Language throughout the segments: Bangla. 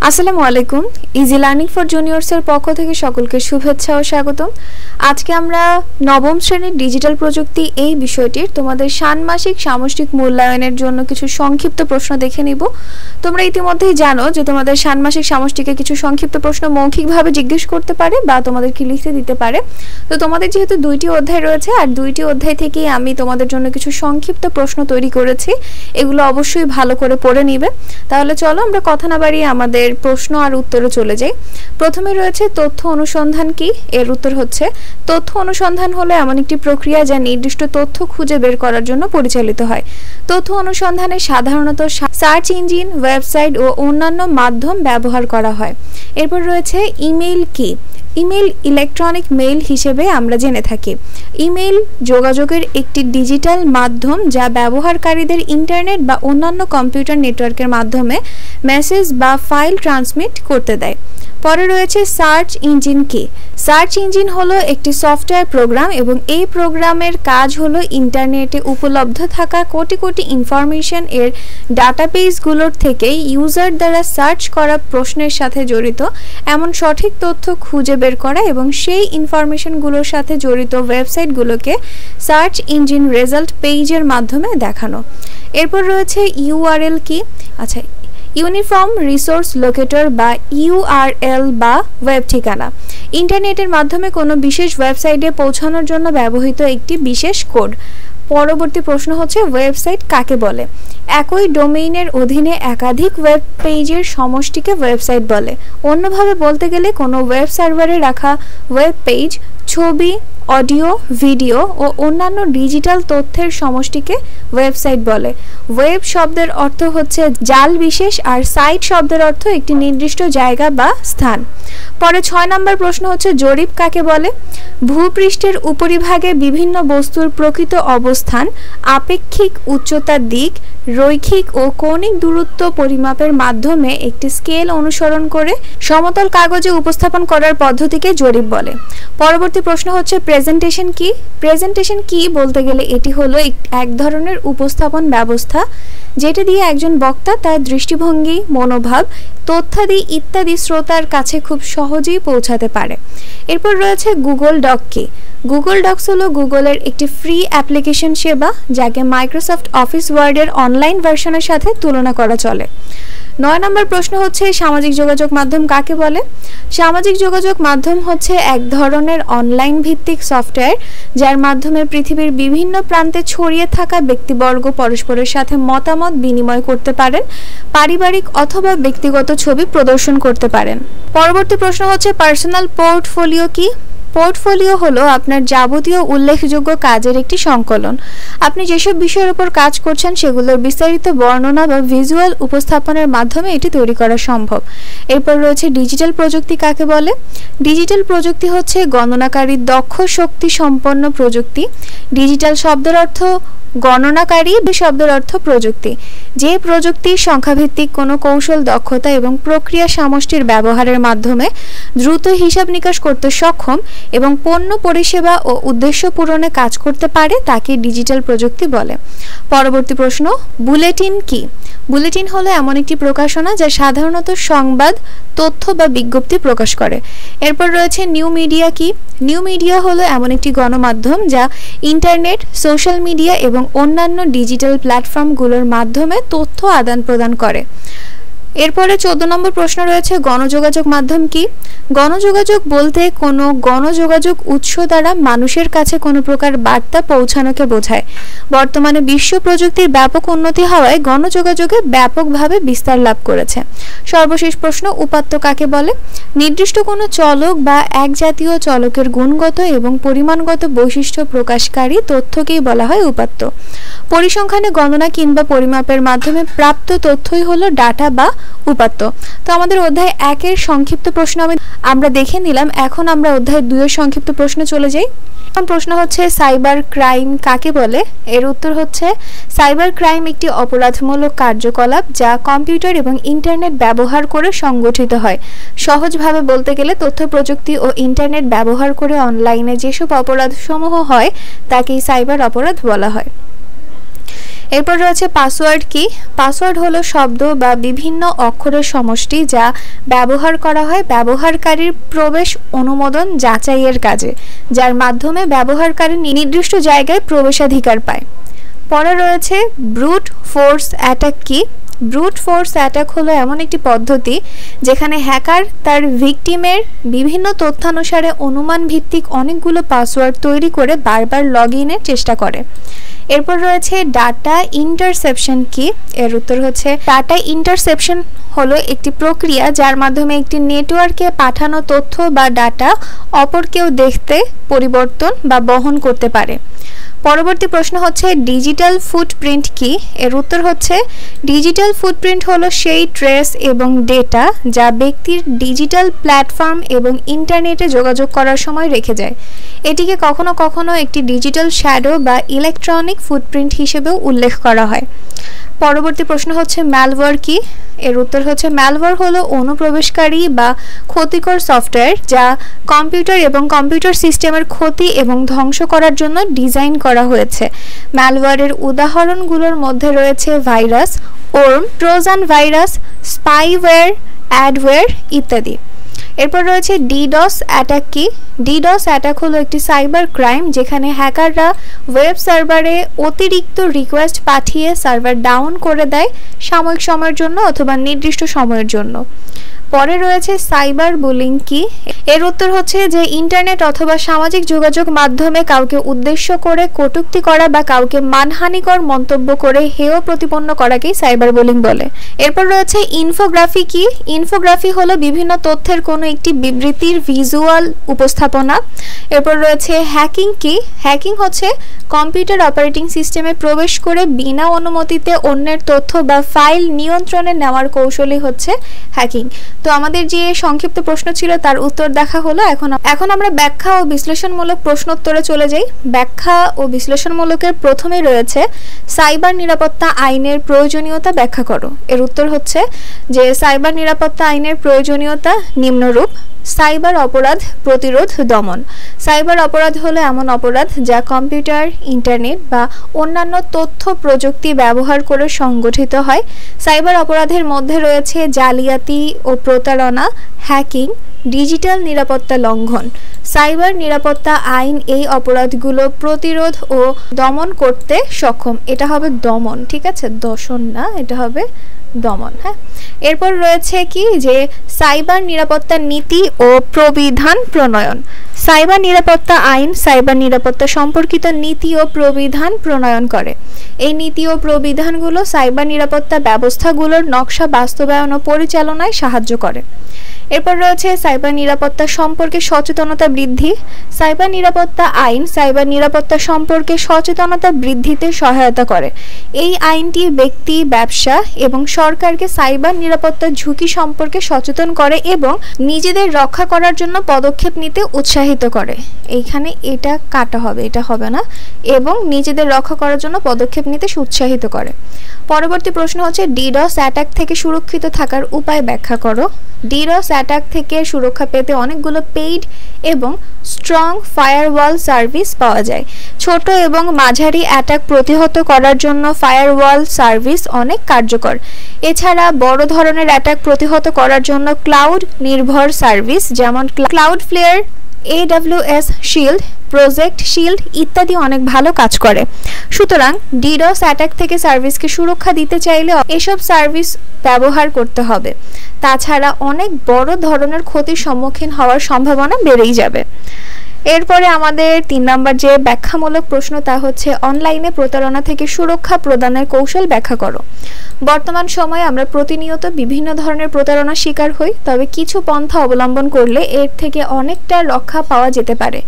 আসসালামু আলাইকুম। ইজি লার্নিং ফর জুনিয়র্সের পক্ষ থেকে সকলকে শুভেচ্ছা ও স্বাগতম। আজকে আমরা নবম শ্রেণীর ডিজিটাল প্রযুক্তি এই বিষয়টির তোমাদের ষান্মাসিক সামষ্টিক মূল্যায়নের জন্য কিছু সংক্ষিপ্ত প্রশ্ন দেখে নিব। তোমরা ইতিমধ্যেই জানো যে তোমাদের ষান্মাসিক সামষ্টিকে কিছু সংক্ষিপ্ত প্রশ্ন মৌখিকভাবে জিজ্ঞেস করতে পারে বা তোমাদেরকে লিখতে দিতে পারে। তো তোমাদের যেহেতু দুইটি অধ্যায় রয়েছে আর দুইটি অধ্যায় থেকেই আমি তোমাদের জন্য কিছু সংক্ষিপ্ত প্রশ্ন তৈরি করেছি, এগুলো অবশ্যই ভালো করে পড়ে নিবে। তাহলে চলো আমরা কথা না বাড়িয়ে আমাদের প্রশ্ন আর উত্তরে চলে যাই। প্রথমে রয়েছে তথ্য অনুসন্ধান কি? এর উত্তর হচ্ছে তথ্য অনুসন্ধান হলো এমন একটি প্রক্রিয়া যা নির্দিষ্ট তথ্য খুঁজে বের করার জন্য পরিচালিত হয়। তথ্য অনুসন্ধানে সাধারণত সার্চ ইঞ্জিন, ওয়েবসাইট ও অন্যান্য মাধ্যম ব্যবহার করা হয়। এরপর রয়েছে ইমেইল কি? ইমেইল ইলেকট্রনিক মেইল হিসেবে আমরা জেনে থাকি। ইমেইল যোগাযোগের একটি ডিজিটাল মাধ্যম যা ব্যবহারকারীদের ইন্টারনেট বা অন্যান্য কম্পিউটার নেটওয়ার্কের মাধ্যমে মেসেজ বা ফাইল ট্রান্সমিট করতে দেয়। পরে রয়েছে সার্চ ইঞ্জিন কি? সার্চ ইঞ্জিন হলো একটি সফটওয়্যার প্রোগ্রাম এবং এই প্রোগ্রামের কাজ হলো ইন্টারনেটে উপলব্ধ থাকা কোটি কোটি ইনফরমেশন এর ডাটাবেসগুলোর থেকে ইউজার দ্বারা সার্চ করা প্রশ্নের সাথে জড়িত এমন সঠিক তথ্য খুঁজে বের করা এবং সেই ইনফরমেশনগুলোর সাথে জড়িত ওয়েবসাইটগুলোকে সার্চ ইঞ্জিন রেজাল্ট পেজের মাধ্যমে দেখানো। এরপর রয়েছে ইউআরএল কি? আচ্ছা, ইউনিফর্ম রিসোর্স লোকেটর বা ইউআরএল বা ওয়েব ঠিকানা ইন্টারনেটের মাধ্যমে কোনো বিশেষ ওয়েবসাইটে পৌঁছানোর জন্য ব্যবহৃত একটি বিশেষ কোড। পরবর্তী প্রশ্ন হচ্ছে ওয়েবসাইট কাকে বলে? একই ডোমেইনের অধীনে একাধিক ওয়েব পেজের সমষ্টিকে ওয়েবসাইট বলে। অন্যভাবে বলতে গেলে কোনো ওয়েব সার্ভারে রাখা ওয়েব পেজ, ছবি, অডিও, ভিডিও ও অন্যান্য ডিজিটাল তথ্যের সমষ্টিকে ওয়েবসাইট বলে। ওয়েব শব্দের অর্থ হচ্ছে জাল বিশেষ আর সাইট শব্দের অর্থ একটি নির্দিষ্ট জায়গা বা স্থান। পরে 6 নম্বর প্রশ্ন হচ্ছে জরিপ কাকে বলে? ভূপৃষ্ঠের উপরিভাগে বিভিন্ন বস্তুর প্রকৃত অবস্থান, আপেক্ষিক উচ্চতার দিক, রৈখিক ও কৌণিক দূরত্ব পরিমাপের মাধ্যমে একটি স্কেল অনুসরণ করে সমতল কাগজে উপস্থাপন করার পদ্ধতিকে জরিপ বলে। পরবর্তী প্রশ্ন হচ্ছে প্রেজেন্টেশন কি? প্রেজেন্টেশন কি বলতে গেলে এটি হলো এক ধরনের উপস্থাপন ব্যবস্থা যেটা দিয়ে একজন বক্তা তার দৃষ্টিভঙ্গি, মনোভাব, তথ্যাদি ইত্যাদি শ্রোতার কাছে খুব সহজেই পৌঁছাতে পারে। এরপর রয়েছে গুগল ডক কি? গুগল ডকস হলো গুগলের একটি ফ্রি অ্যাপ্লিকেশন সেবা যাকে মাইক্রোসফট অফিস ওয়ার্ডের অনলাইন ভার্সনের সাথে তুলনা করা চলে। 9 নম্বর প্রশ্ন হচ্ছে সামাজিক যোগাযোগ মাধ্যম কাকে বলে? সামাজিক যোগাযোগ মাধ্যম হচ্ছে এক ধরনের অনলাইন ভিত্তিক সফটওয়্যার যার মাধ্যমে পৃথিবীর বিভিন্ন প্রান্তে ছড়িয়ে থাকা ব্যক্তিবর্গ পরস্পরের সাথে মতামত বিনিময় করতে পারেন, পারিবারিক অথবা ব্যক্তিগত ছবি প্রদর্শন করতে পারেন। পরবর্তী প্রশ্ন হচ্ছে পার্সোনাল পোর্টফোলিও কি? পোর্টফোলিও হলো আপনার যাবতীয় উল্লেখযোগ্য কাজের একটি সংকলন। আপনি যেসব বিষয়ের উপর কাজ করছেন সেগুলোর বিস্তারিত বর্ণনা বা ভিজুয়াল উপস্থাপনের মাধ্যমে এটি তৈরি করা সম্ভব। এরপর রয়েছে ডিজিটাল প্রযুক্তি কাকে বলে? ডিজিটাল প্রযুক্তি হচ্ছে গণনাকারী দক্ষ শক্তি সম্পন্ন প্রযুক্তি। ডিজিটাল শব্দের অর্থ গণনাকারী, শব্দের অর্থ প্রযুক্তি। যে প্রযুক্তি সংখ্যাভিত্তিক কোনো কৌশল, দক্ষতা এবং প্রক্রিয়া সমষ্টির ব্যবহারের মাধ্যমে দ্রুত হিসাব নিকাশ করতে সক্ষম এবং পণ্য, পরিষেবা ও উদ্দেশ্য পূরণে কাজ করতে পারে তাকে ডিজিটাল প্রযুক্তি বলে। পরবর্তী প্রশ্ন বুলেটিন কি? বুলেটিন হলো এমন একটি প্রকাশনা যা সাধারণত সংবাদ, তথ্য বা বিজ্ঞপ্তি প্রকাশ করে। এরপর রয়েছে নিউ মিডিয়া কি? নিউ মিডিয়া হলো এমন একটি গণমাধ্যম যা ইন্টারনেট, সোশ্যাল মিডিয়া এবং অন্যান্য ডিজিটাল প্ল্যাটফর্মগুলোর মাধ্যমে তথ্য আদান প্রদান করে। এরপরে 14 নম্বর প্রশ্ন রয়েছে গণযোগাযোগ মাধ্যম কি? গণযোগাযোগ বলতে কোনো গণযোগাযোগ উৎস দ্বারা মানুষের কাছে কোনো প্রকার বার্তা পৌঁছানোকে বোঝায়। বর্তমানে বিশ্ব প্রযুক্তির ব্যাপক উন্নতি হওয়ায় গণযোগাযোগে ব্যাপকভাবে বিস্তার লাভ করেছে। সর্বশেষ প্রশ্ন উপাত্ত কাকে বলে? নির্দিষ্ট কোনো চলক বা এক জাতীয় চলকের গুণগত এবং পরিমাণগত বৈশিষ্ট্য প্রকাশকারী তথ্যকেই বলা হয় উপাত্ত। পরিসংখ্যানে গণনা কিংবা পরিমাপের মাধ্যমে প্রাপ্ত তথ্যই হলো ডাটা বা উপাত্ত। তো আমাদের অধ্যায় 1 এর সংক্ষিপ্ত প্রশ্ন আমরা দেখে নিলাম। এখন আমরা অধ্যায় 2 এর সংক্ষিপ্ত প্রশ্নে চলে যাই। প্রশ্ন হচ্ছে সাইবার ক্রাইম কাকে বলে? এর উত্তর হচ্ছে সাইবার ক্রাইম একটি অপরাধমূলক কার্যকলাপ যা কম্পিউটার এবং ইন্টারনেট ব্যবহার করে সংগঠিত হয়। সহজভাবে বলতে গেলে তথ্য প্রযুক্তি ও ইন্টারনেট ব্যবহার করে অনলাইনে যেসব অপরাধসমূহ হয় তাকেই সাইবার অপরাধ বলা হয়। এরপর রয়েছে পাসওয়ার্ড কি। পাসওয়ার্ড হলো শব্দ বা বিভিন্ন অক্ষরের সমষ্টি যা ব্যবহার করা হয় ব্যবহারকারীর প্রবেশ অনুমোদন যাচাইয়ের কাজে, যার মাধ্যমে ব্যবহারকারী নির্দিষ্ট জায়গায় প্রবেশাধিকার পায়। পরে রয়েছে ব্রুট ফোর্স অ্যাটাক কি। ব্রুট ফোর্স অ্যাটাক হলো এমন একটি পদ্ধতি যেখানে হ্যাকার তার ভিকটিমের বিভিন্ন তথ্যানুসারে অনুমান ভিত্তিক অনেকগুলো পাসওয়ার্ড তৈরি করে বারবার লগ ইনের চেষ্টা করে। এরপর রয়েছে ডাটা ইন্টারসেপশন কি। এর উত্তর হচ্ছে ডাটা ইন্টারসেপশন হলো একটি প্রক্রিয়া যার মাধ্যমে একটি নেটওয়ার্কে পাঠানো তথ্য বা ডাটা অপর কেউ দেখতে, পরিবর্তন বা বহন করতে পারে। পরবর্তী প্রশ্ন হচ্ছে ডিজিটাল ফুটপ্রিন্ট কি। এর উত্তর হচ্ছে ডিজিটাল ফুটপ্রিন্ট হলো সেই ট্রেস এবং ডেটা যা ব্যক্তির ডিজিটাল প্ল্যাটফর্ম এবং ইন্টারনেটে যোগাযোগ করার সময় রেখে যায়। এটিকে কখনো কখনো একটি ডিজিটাল শ্যাডো বা ইলেকট্রনিক ফুটপ্রিন্ট হিসেবেও উল্লেখ করা হয়। পরবর্তী প্রশ্ন হচ্ছে ম্যালওয়্যার কি। এর উত্তর হচ্ছে ম্যালওয়্যার হলো অনুপ্রবেশকারী বা ক্ষতিকর সফটওয়্যার যা কম্পিউটার এবং কম্পিউটার সিস্টেমের ক্ষতি এবং ধ্বংস করার জন্য ডিজাইন করা হয়েছে। ম্যালওয়্যারের উদাহরণগুলোর মধ্যে রয়েছে virus, warm, Trojan virus, spyware, adware ইত্যাদি। এরপর রয়েছে ডিডস অ্যাটাক কি। ডিডস অ্যাটাক হলো একটি সাইবার ক্রাইম যেখানে হ্যাকাররা ওয়েব সার্ভারে অতিরিক্ত রিকোয়েস্ট পাঠিয়ে সার্ভার ডাউন করে দেয় সাময়িক সময়ের জন্য অথবা নির্দিষ্ট সময়ের জন্য। পরে রয়েছে সাইবার বুলিং কি। এর উত্তর হচ্ছে যে ইন্টারনেট অথবা সামাজিক যোগাযোগ মাধ্যমে কাউকে উদ্দেশ্য করে কটূক্তি করা বা কাউকে মানহানিকর মন্তব্য করে হেয় প্রতিপন্ন করাকেই সাইবার বুলিং বলে। এরপর রয়েছে ইনফোগ্রাফি কি। ইনফোগ্রাফি হলো বিভিন্ন তথ্যের কোনো একটি বিবৃতির ভিজুয়াল উপস্থাপনা। এরপর রয়েছে হ্যাকিং কি। হ্যাকিং হচ্ছে কম্পিউটার অপারেটিং সিস্টেমে প্রবেশ করে বিনা অনুমতিতে অন্যের তথ্য বা ফাইল নিয়ন্ত্রণে নেওয়ার কৌশলই হচ্ছে হ্যাকিং। তো আমাদের যে সংক্ষিপ্ত প্রশ্ন ছিল তার উত্তর দেখা হলো। এখন আমরা ব্যাখ্যা ও বিশ্লেষণমূলক প্রশ্নোত্তরে চলে যাই। ব্যাখ্যা ও বিশ্লেষণমূলকের প্রথমেই রয়েছে সাইবার নিরাপত্তা আইনের প্রয়োজনীয়তা ব্যাখ্যা করো। এর উত্তর হচ্ছে যে সাইবার নিরাপত্তা আইনের প্রয়োজনীয়তা নিম্নরূপ। সাইবার অপরাধ প্রতিরোধ দমন। সাইবার অপরাধ হলো এমন অপরাধ যা কম্পিউটার, ইন্টারনেট বা অন্যান্য তথ্য প্রযুক্তি ব্যবহার করে সংগঠিত হয়। সাইবার অপরাধের মধ্যে রয়েছে জালিয়াতি ও প্রতারণা, হ্যাকিং, ডিজিটাল নিরাপত্তা লঙ্ঘন। সাইবার নিরাপত্তা আইন এই অপরাধগুলো প্রতিরোধ ও দমন করতে সক্ষম। এটা হবে দমন, ঠিক আছে, দর্শন না, এটা হবে দমন। হ্যাঁ, এরপর রয়েছে কি যে সাইবার নিরাপত্তা নীতি ও প্রবিধান প্রণয়ন। সাইবার নিরাপত্তা আইন সাইবার নিরাপত্তা সম্পর্কিত নীতি ও প্রবিধান প্রণয়ন করে। এই নীতি ও প্রবিধানগুলো সাইবার নিরাপত্তা ব্যবস্থাগুলোর নকশা বাস্তবায়ন ও পরিচালনায় সাহায্য করে। এরপর রয়েছে সাইবার নিরাপত্তা সম্পর্কে সচেতনতা বৃদ্ধি। সাইবার নিরাপত্তা আইন সাইবার নিরাপত্তা সম্পর্কে সচেতনতা বৃদ্ধিতে সহায়তা করে। এই আইনটি ব্যক্তি, ব্যবসা এবং সরকারকে সাইবার নিরাপত্তার ঝুঁকি সম্পর্কে সচেতন করে এবং নিজেদের রক্ষা করার জন্য পদক্ষেপ নিতে উৎসাহিত করে। এইখানে এটা কাটা হবে, এটা হবে না, এবং নিজেদের রক্ষা করার জন্য পদক্ষেপ নিতে উৎসাহিত করে। পরবর্তী প্রশ্ন হচ্ছে ডিডস অ্যাটাক থেকে সুরক্ষিত থাকার উপায় ব্যাখ্যা করো। ডিডস অ্যাটাক থেকে সুরক্ষা পেতে অনেকগুলো পেইড এবং স্ট্রং ফায়ারওয়াল সার্ভিস পাওয়া যায়। ছোট এবং মাঝারি অ্যাটাক প্রতিহত করার জন্য ফায়ারওয়াল সার্ভিস অনেক কার্যকর। এছাড়া বড় ধরনের অ্যাটাক প্রতিহত করার জন্য ক্লাউড নির্ভর সার্ভিস যেমন Cloudflare, AWS shield, project shield ইত্যাদি অনেক ভালো কাজ করে। সুতরাং ডিডস অ্যাটাক থেকে সার্ভিসকে সুরক্ষা দিতে চাইলে এসব সার্ভিস ব্যবহার করতে হবে। তাছাড়া অনেক বড় ধরনের ক্ষতির সম্মুখীন হওয়ার সম্ভাবনা বেড়েই যাবে। এরপরে আমাদের 3 নম্বর যে ব্যাখ্যামূলক প্রশ্ন তা হচ্ছে অনলাইনে প্রতারণা থেকে সুরক্ষা প্রদানের কৌশল ব্যাখ্যা করো। বর্তমান সময়ে আমরা প্রতিনিয়ত বিভিন্ন ধরনের প্রতারণার শিকার হই, তবে কিছু পন্থা অবলম্বন করলে এর থেকে অনেকটা রক্ষা পাওয়া যেতে পারে।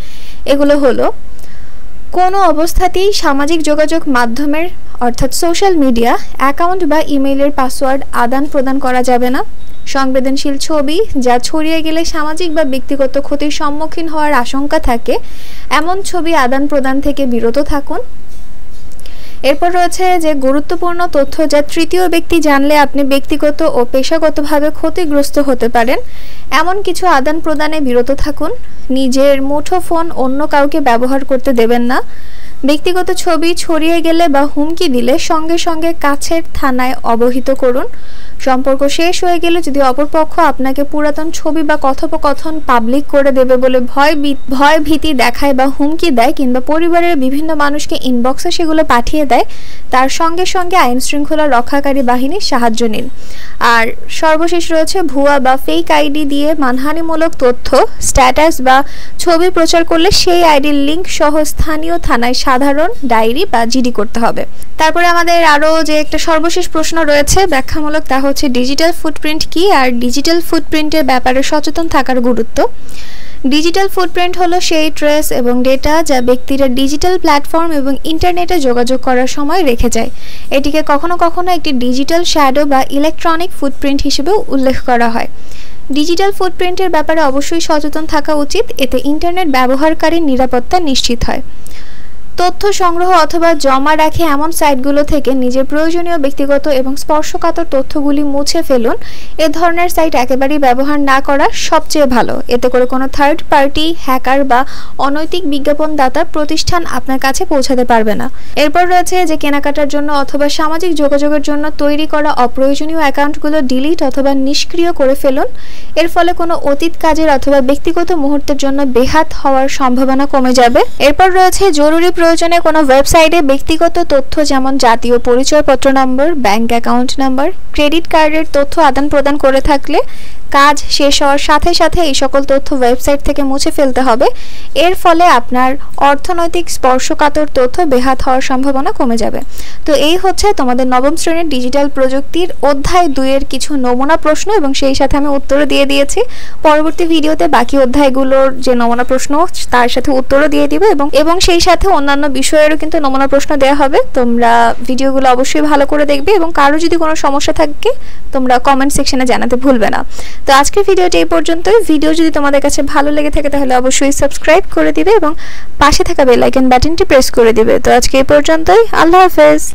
এগুলো হলো কোনো অবস্থাতেই সামাজিক যোগাযোগ মাধ্যমের অর্থাৎ সোশ্যাল মিডিয়া অ্যাকাউন্ট বা ইমেইলের পাসওয়ার্ড আদান প্রদান করা যাবে না। সংবেদনশীল ছবি যা ছড়িয়ে গেলে সামাজিক বা ব্যক্তিগত ক্ষতির সম্মুখীন হওয়ার আশঙ্কা থাকে এমন ছবি আদান প্রদান থেকে বিরত থাকুন। এরপর রয়েছে যে গুরুত্বপূর্ণ তথ্য যা তৃতীয় ব্যক্তি জানলে আপনি ব্যক্তিগত ও পেশাগতভাবে ক্ষতিগ্রস্ত হতে পারেন এমন কিছু আদান প্রদানে বিরত থাকুন। নিজের মুঠোফোন অন্য কাউকে ব্যবহার করতে দেবেন না। ব্যক্তিগত ছবি ছড়িয়ে গেলে বা হুমকি দিলে সঙ্গে সঙ্গে কাছের থানায় অবহিত করুন। সম্পর্ক শেষ হয়ে গেলে যদি অপরপক্ষ আপনাকে পুরাতন ছবি বা কথোপকথন পাবলিক করে দেবে বলে ভয় ভীতি দেখায় বা হুমকি দেয় কিংবা পরিবারের বিভিন্ন মানুষকে ইনবক্সে সেগুলো পাঠিয়ে দেয়, তার সঙ্গে সঙ্গে আইন শৃঙ্খলা রক্ষাকারী বাহিনীর সাহায্য নিন। আর সর্বশেষ রয়েছে ভুয়া বা ফেক আইডি দিয়ে মানহানিমূলক তথ্য, স্ট্যাটাস বা ছবি প্রচার করলে সেই আইডির লিঙ্ক সহ স্থানীয় থানায় সাধারণ ডায়েরি বা জিডি করতে হবে। তারপরে আমাদের আরও যে একটা সর্বশেষ প্রশ্ন রয়েছে ব্যাখ্যামূলক, তা হচ্ছে ডিজিটাল ফুটপ্রিন্ট কি আর ডিজিটাল ফুটপ্রিন্টের ব্যাপারে সচেতন থাকার গুরুত্ব। ডিজিটাল ফুটপ্রিন্ট হলো সেই ট্রেস এবং ডেটা যা ব্যক্তিরা ডিজিটাল প্ল্যাটফর্ম এবং ইন্টারনেটে যোগাযোগ করার সময় রেখে যায়। এটিকে কখনো কখনো একটি ডিজিটাল শ্যাডো বা ইলেকট্রনিক ফুটপ্রিন্ট হিসেবেও উল্লেখ করা হয়। ডিজিটাল ফুটপ্রিন্টের ব্যাপারে অবশ্যই সচেতন থাকা উচিত, এতে ইন্টারনেট ব্যবহারকারীর নিরাপত্তা নিশ্চিত হয়। তথ্য সংগ্রহ অথবা জমা রাখে এমন সাইটগুলো থেকে নিজের প্রয়োজনীয় ব্যক্তিগত এবং স্পর্শকাতর তথ্যগুলি মুছে ফেলুন। এ ধরনের সাইট একেবারেই ব্যবহার না করা সবচেয়ে ভালো, এতে করে কোনো থার্ড পার্টি, হ্যাকার বা অনৈতিক বিজ্ঞাপনদাতা প্রতিষ্ঠান আপনার কাছে পৌঁছাতে পারবে না। এরপর রয়েছে যে কেনাকাটার জন্য অথবা সামাজিক যোগাযোগের জন্য তৈরি করা অপ্রয়োজনীয় অ্যাকাউন্টগুলো ডিলিট অথবা নিষ্ক্রিয় করে ফেলুন। এর ফলে কোনো অতীত কাজের অথবা ব্যক্তিগত মুহূর্তের জন্য বেহাত হওয়ার সম্ভাবনা কমে যাবে। এরপর রয়েছে জরুরি প্রয়োজনে কোনো ওয়েবসাইটে ব্যক্তিগত তথ্য যেমন জাতীয় পরিচয়পত্র নম্বর, ব্যাংক অ্যাকাউন্ট নাম্বার, ক্রেডিট কার্ডের তথ্য আদান প্রদান করে থাকলে কাজ শেষ হওয়ার সাথে সাথে এই সকল তথ্য ওয়েবসাইট থেকে মুছে ফেলতে হবে। এর ফলে আপনার অর্থনৈতিক স্পর্শকাতর তথ্য বেহাত হওয়ার সম্ভাবনা কমে যাবে। তো এই হচ্ছে তোমাদের নবম শ্রেণীর ডিজিটাল প্রযুক্তির অধ্যায় 2 এর কিছু নমুনা প্রশ্ন এবং সেই সাথে আমি উত্তরও দিয়ে দিয়েছি। পরবর্তী ভিডিওতে বাকি অধ্যায়গুলোর যে নমুনা প্রশ্ন তার সাথে উত্তরও দিয়ে দিব এবং সেই সাথে অন্যান্য বিষয়েরও কিন্তু নমুনা প্রশ্ন দেওয়া হবে। তোমরা ভিডিওগুলো অবশ্যই ভালো করে দেখবে এবং কারো যদি কোনো সমস্যা থাকে তোমরা কমেন্ট সেকশনে জানাতে ভুলবে না। তো আজকের ভিডিওটা এই পর্যন্তই। ভিডিও যদি তোমাদের কাছে ভালো লেগে থাকে তাহলে অবশ্যই সাবস্ক্রাইব করে দিবে এবং পাশে থাকা বেল আইকন বাটনটি প্রেস করে দিবে। তো আজকে এই পর্যন্তই। আল্লাহ হাফেজ।